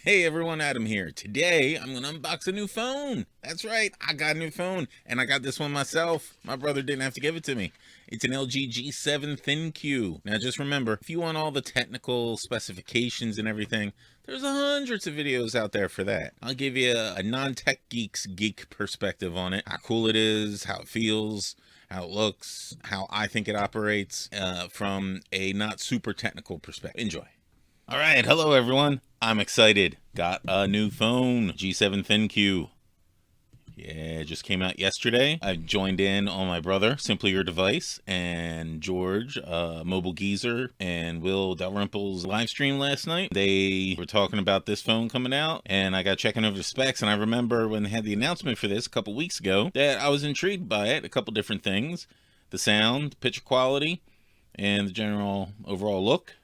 Hey everyone, Adam here. Today I'm gonna unbox a new phone. That's right, I got a new phone, and I got this one myself. My brother didn't have to give it to me. It's an LG G7 ThinQ. Now just remember, if you want all the technical specifications and everything, there's hundreds of videos out there for that. I'll give you a non-tech geek's geek perspective on it. How cool it is, how it feels, how it looks, how I think it operates from a not super technical perspective. Enjoy. All right, hello everyone. I'm excited. Got a new phone, G7 ThinQ. Yeah, it just came out yesterday. I joined in on my brother, Simply Your Device, and George, Mobile Geezer, and Will Dalrymple's live stream last night. They were talking about this phone coming out, and I got checking over the specs, and I remember when they had the announcement for this a couple weeks ago that I was intrigued by it, a couple different things. The sound, picture quality, and the general overall look.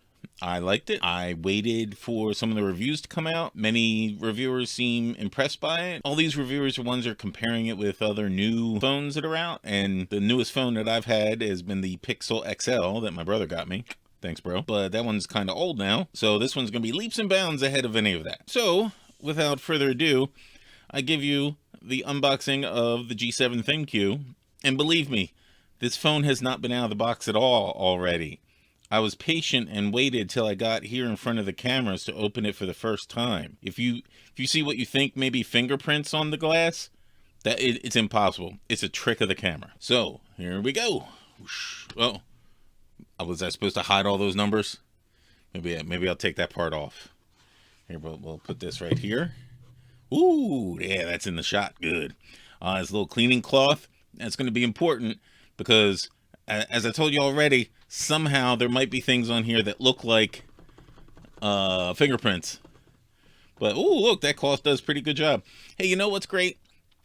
I liked it. I waited for some of the reviews to come out. Many reviewers seem impressed by it. All these reviewers are ones that are comparing it with other new phones that are out, and the newest phone that I've had has been the Pixel XL that my brother got me. Thanks, bro. But that one's kind of old now, so this one's going to be leaps and bounds ahead of any of that. So, without further ado, I give you the unboxing of the G7 ThinQ, and believe me, this phone has not been out of the box at all already. I was patient and waited till I got here in front of the cameras to open it for the first time. If you see what you think maybe fingerprints on the glass, it's impossible. It's a trick of the camera. So here we go. Oh, was I supposed to hide all those numbers? Maybe I'll take that part off. Here, we'll put this right here. Ooh, yeah, that's in the shot. Good. This little cleaning cloth. That's going to be important because, as I told you already, somehow there might be things on here that look like fingerprints. But oh, look, that cloth does a pretty good job. Hey, you know what's great?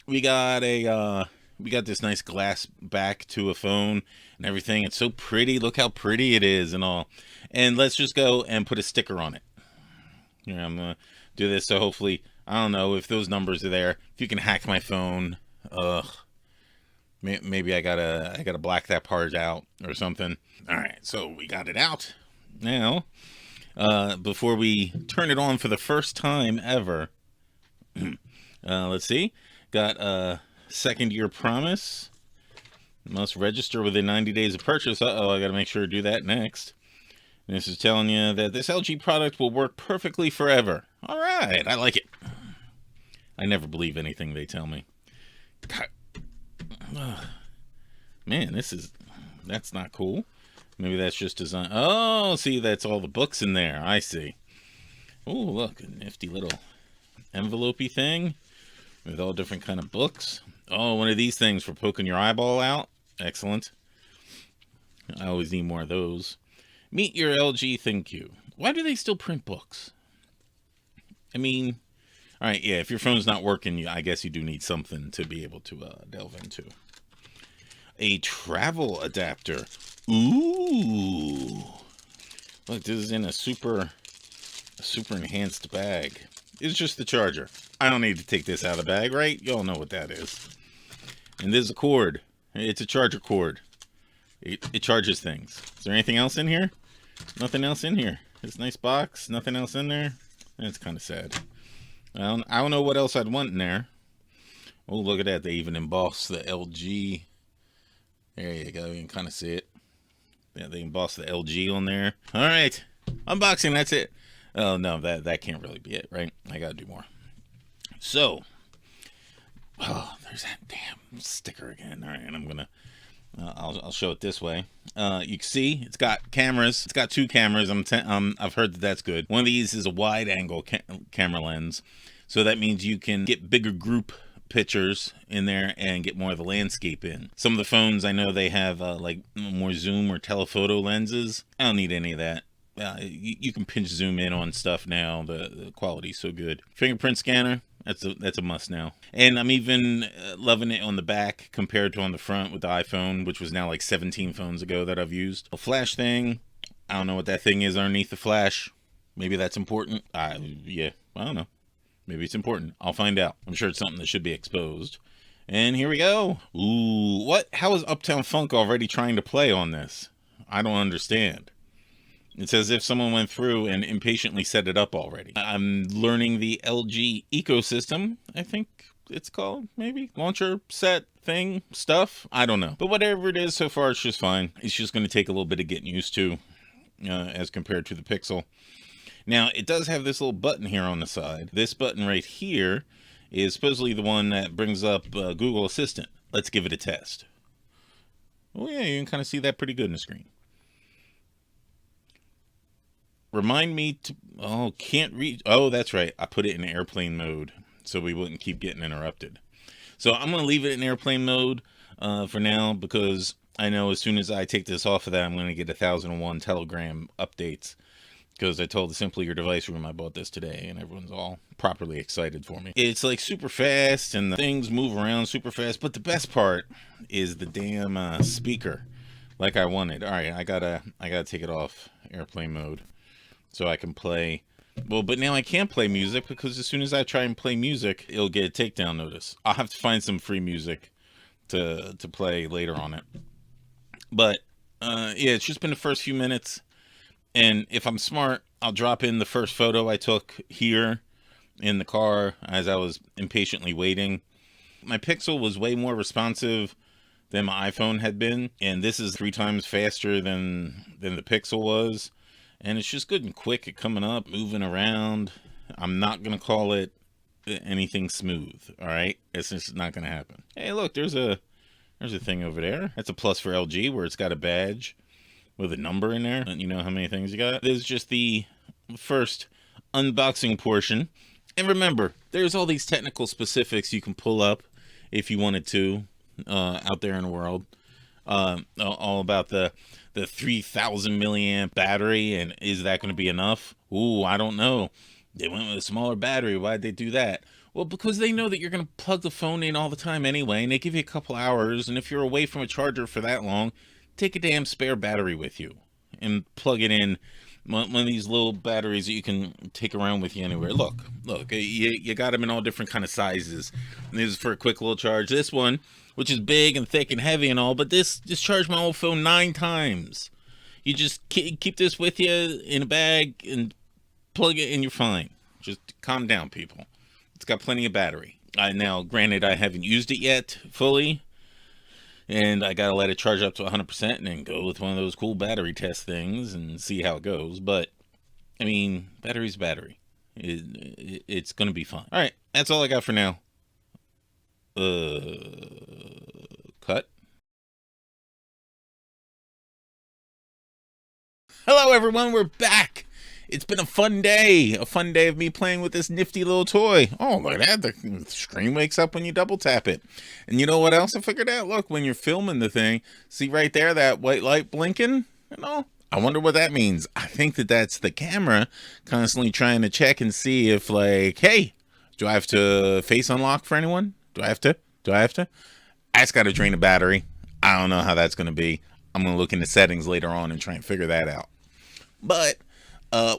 We got this nice glass back to a phone and everything. It's so pretty. Look how pretty it is and all. And let's just go and put a sticker on it. Here, I'm gonna do this so hopefully, I don't know if those numbers are there. If you can hack my phone, maybe I gotta black that part out or something. All right, so we got it out now. Before we turn it on for the first time ever, let's see. Got a second-year promise. Must register within 90 days of purchase. Uh-oh, I gotta make sure to do that next. And this is telling you that this LG product will work perfectly forever. All right, I like it. I never believe anything they tell me. God. Man, that's not cool. Maybe that's just design. Oh, see, that's all the books in there. I see. Oh, look, a nifty little envelope-y thing with all different kind of books. Oh, one of these things for poking your eyeball out. Excellent. I always need more of those. Meet your LG ThinQ. Why do they still print books? I mean, all right, yeah, if your phone's not working, I guess you do need something to be able to delve into. A travel adapter. Ooh. Look, this is in a super enhanced bag. It's just the charger. I don't need to take this out of the bag, right? Y'all know what that is. And there's a cord. It's a charger cord. It charges things. Is there anything else in here? Nothing else in here. This nice box. Nothing else in there. That's kind of sad. I don't know what else I'd want in there. Oh, look at that. They even embossed the LG. There you go. You can kind of see it. Yeah, they embossed the LG on there. All right. Unboxing. That's it. Oh, no. That can't really be it, right? I got to do more. So. Oh, there's that damn sticker again. All right. And I'm going to. I'll show it this way. You can see it's got cameras. It's got two cameras. I've heard that that's good. One of these is a wide angle camera lens. So that means you can get bigger group pictures in there and get more of the landscape in. Some of the phones I know they have like more zoom or telephoto lenses. I don't need any of that. You can pinch zoom in on stuff now. The quality's so good. Fingerprint scanner. That's a must now. And I'm even loving it on the back compared to on the front with the iPhone, which was now like 17 phones ago that I've used. A flash thing. I don't know what that thing is underneath the flash. Maybe that's important. Yeah, I don't know. Maybe it's important. I'll find out. I'm sure it's something that should be exposed. And here we go. Ooh, what? How is Uptown Funk already trying to play on this? I don't understand. It's as if someone went through and impatiently set it up already. I'm learning the LG ecosystem, I think it's called, maybe? Launcher set thing, stuff? I don't know. But whatever it is, so far it's just fine. It's just going to take a little bit of getting used to as compared to the Pixel. Now, it does have this little button here on the side. This button right here is supposedly the one that brings up Google Assistant. Let's give it a test. Oh yeah, you can kind of see that pretty good in the screen. Remind me to... Oh, can't reach... Oh, that's right. I put it in airplane mode so we wouldn't keep getting interrupted. So I'm going to leave it in airplane mode for now, because I know as soon as I take this off of that, I'm going to get 1001 Telegram updates. Because I told the Simply Your Device room I bought this today, and everyone's all properly excited for me. It's like super fast, and the things move around super fast. But the best part is the damn speaker, like I wanted. All right, I gotta take it off airplane mode so I can play. Well, but now I can't play music, because as soon as I try and play music, it'll get a takedown notice. I'll have to find some free music to play later on it. But yeah, it's just been the first few minutes. And if I'm smart, I'll drop in the first photo I took here in the car as I was impatiently waiting. My Pixel was way more responsive than my iPhone had been, and this is 3 times faster than the Pixel was. And it's just good and quick at coming up, moving around. I'm not going to call it anything smooth, all right? It's just not going to happen. Hey, look, there's a thing over there. That's a plus for LG, where it's got a badge with a number in there, and you know how many things you got. This is just the first unboxing portion. And remember, there's all these technical specifics you can pull up if you wanted to out there in the world. All about the 3,000 milliamp battery, and is that going to be enough? Ooh, I don't know. They went with a smaller battery. Why'd they do that? Well, because they know that you're going to plug the phone in all the time anyway, and they give you a couple hours, and if you're away from a charger for that long, take a damn spare battery with you and plug it in. One of these little batteries that you can take around with you anywhere. Look, you got them in all different kind of sizes. And this is for a quick little charge. This one, which is big and thick and heavy and all, but this charged my old phone 9 times. You just keep this with you in a bag and plug it and you're fine. Just calm down, people. It's got plenty of battery. Now, granted, I haven't used it yet fully, and I gotta let it charge up to 100% and then go with one of those cool battery test things and see how it goes. But, I mean, battery's battery. It's gonna be fine. Alright, that's all I got for now. Cut. Hello, everyone. We're back. It's been a fun day of me playing with this nifty little toy. Oh, look at that. The screen wakes up when you double tap it. And you know what else I figured out? Look, when you're filming the thing, see right there, that white light blinking? You know, I wonder what that means. I think that's the camera constantly trying to check and see if, like, hey, do I have to face unlock for anyone? Do I have to? That's got to drain a battery. I don't know how that's going to be. I'm going to look into settings later on and try and figure that out. But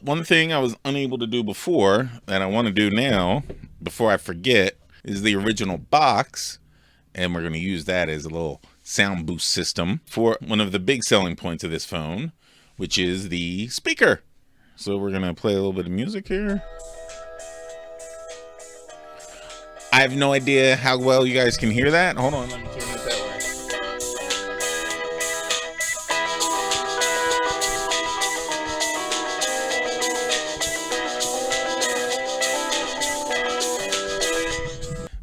one thing I was unable to do before that I want to do now, before I forget, is the original box. And we're going to use that as a little sound boost system for one of the big selling points of this phone, which is the speaker. So we're going to play a little bit of music here. I have no idea how well you guys can hear that. Hold on, let me turn it that way.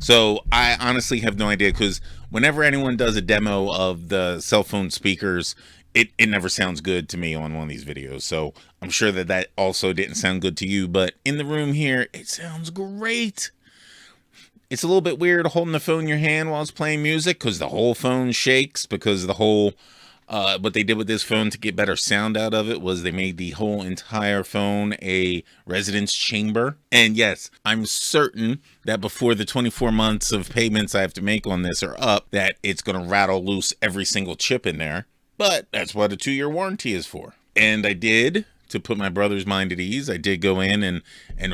So I honestly have no idea, because whenever anyone does a demo of the cell phone speakers, it never sounds good to me on one of these videos. So I'm sure that also didn't sound good to you, but in the room here, it sounds great. It's a little bit weird holding the phone in your hand while it's playing music, because the whole phone shakes, because the whole, what they did with this phone to get better sound out of it was they made the whole entire phone a residence chamber. And yes, I'm certain that before the 24 months of payments I have to make on this are up, that it's going to rattle loose every single chip in there. But that's what a 2-year warranty is for. And I did to put my brother's mind at ease, I did go in and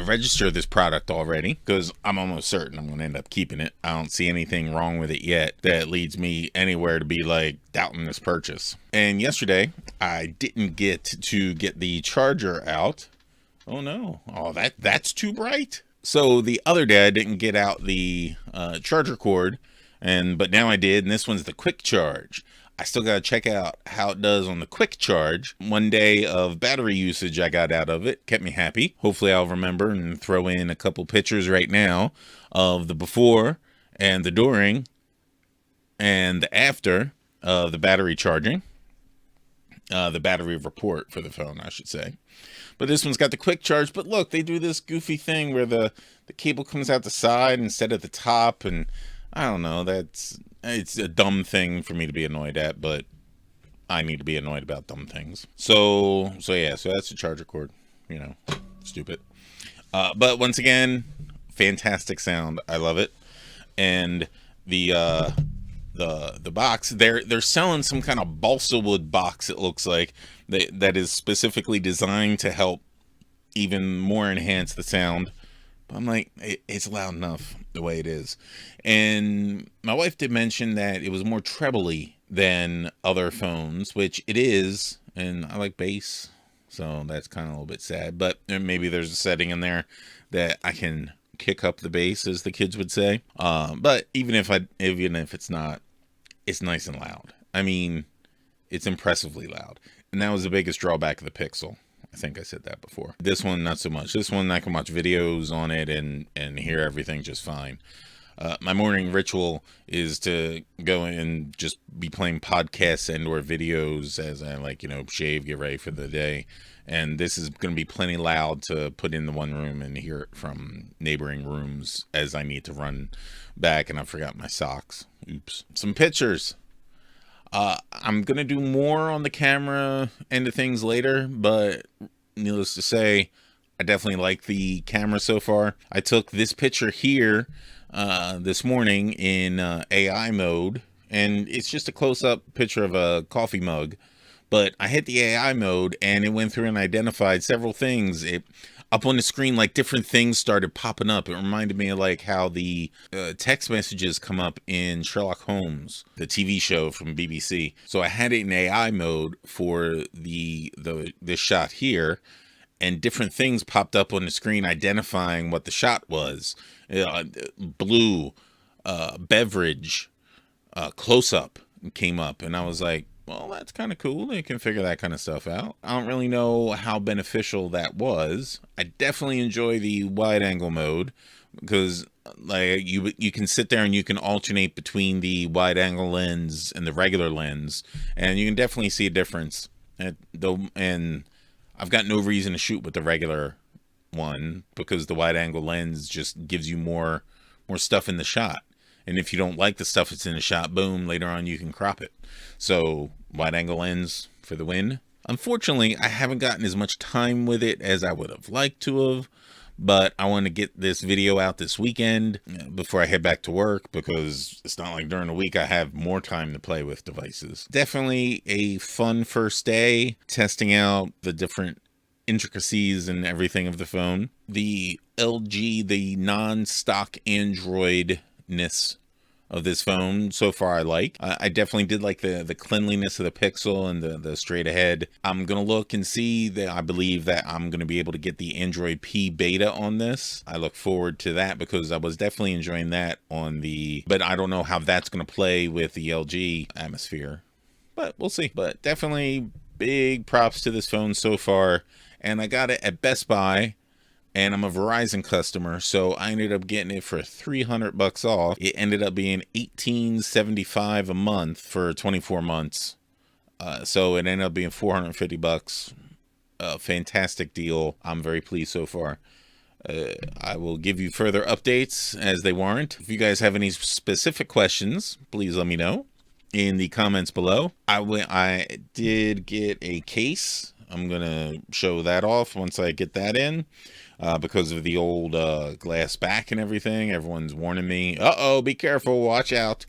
register this product already, because I'm almost certain I'm going to end up keeping it. I don't see anything wrong with it yet that leads me anywhere to be like doubting this purchase. And yesterday, I didn't get to get the charger out. Oh no. Oh, that's too bright. So the other day I didn't get out the charger cord, but now I did, and this one's the quick charge. I still got to check out how it does on the quick charge. 1 day of battery usage I got out of it kept me happy. Hopefully I'll remember and throw in a couple pictures right now of the before and the during and the after of the battery charging. The battery report for the phone, I should say. But this one's got the quick charge. But look, they do this goofy thing where the cable comes out the side instead of the top. And I don't know, it's a dumb thing for me to be annoyed at, but I need to be annoyed about dumb things. So that's the charger cord, stupid. But once again, fantastic sound. I love it. And the box, they're selling some kind of balsa wood box, it looks like, that is specifically designed to help even more enhance the sound. But I'm like, it's loud enough the way it is. And my wife did mention that it was more trebly than other phones, which it is, and I like bass, so that's kind of a little bit sad. But maybe there's a setting in there that I can kick up the bass, as the kids would say. But even if it's not, it's nice and loud. I mean, it's impressively loud, and that was the biggest drawback of the Pixel. I think I said that before. This one, not so much. This one, I can watch videos on it and hear everything just fine. My morning ritual is to go and just be playing podcasts and or videos as I shave, get ready for the day. And this is going to be plenty loud to put in the one room and hear it from neighboring rooms as I need to run back, and I forgot my socks. Oops. Some pictures. I'm going to do more on the camera end of things later, but needless to say, I definitely like the camera so far. I took this picture here this morning in AI mode, and it's just a close-up picture of a coffee mug, but I hit the AI mode and it went through and identified several things. Up on the screen, like different things started popping up. It reminded me of like how the text messages come up in Sherlock Holmes, the TV show from BBC. So I had it in AI mode for this shot here, and different things popped up on the screen identifying what the shot was. Blue, beverage, close up came up, and I was like, well, that's kind of cool. They can figure that kind of stuff out. I don't really know how beneficial that was. I definitely enjoy the wide angle mode, because like you can sit there and you can alternate between the wide angle lens and the regular lens, and you can definitely see a difference. And I've got no reason to shoot with the regular one, because the wide angle lens just gives you more stuff in the shot. And if you don't like the stuff that's in the shot, boom, later on you can crop it. So wide angle lens for the win. Unfortunately, I haven't gotten as much time with it as I would have liked to have, but I want to get this video out this weekend before I head back to work, because it's not like during the week I have more time to play with devices. Definitely a fun first day testing out the different intricacies and everything of the phone. The LG, the non-stock Android-ness of this phone so far I like. I definitely did like the cleanliness of the Pixel and the straight ahead. I'm gonna look and see that I believe that I'm gonna be able to get the Android P beta on this. I look forward to that, because I was definitely enjoying that but I don't know how that's gonna play with the LG atmosphere, but we'll see. But definitely big props to this phone so far, and I got it at Best Buy. And I'm a Verizon customer, so I ended up getting it for $300 off. It ended up being $18.75 a month for 24 months. So it ended up being $450. A fantastic deal. I'm very pleased so far. I will give you further updates as they warrant. If you guys have any specific questions, please let me know in the comments below. I did get a case. I'm gonna show that off once I get that in. Because of the old glass back and everything. Everyone's warning me, uh-oh, be careful, watch out.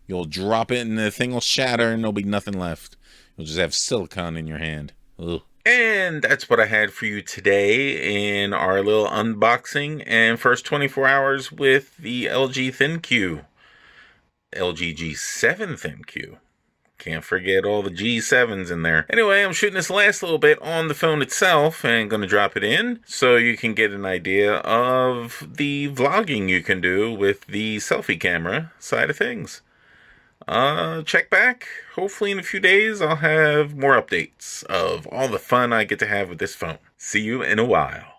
You'll drop it and the thing will shatter and there'll be nothing left. You'll just have silicone in your hand. Ugh. And that's what I had for you today in our little unboxing and first 24 hours with the LG ThinQ. LG G7 ThinQ. Can't forget all the G7s in there. Anyway, I'm shooting this last little bit on the phone itself and going to drop it in so you can get an idea of the vlogging you can do with the selfie camera side of things. Check back. Hopefully in a few days I'll have more updates of all the fun I get to have with this phone. See you in a while.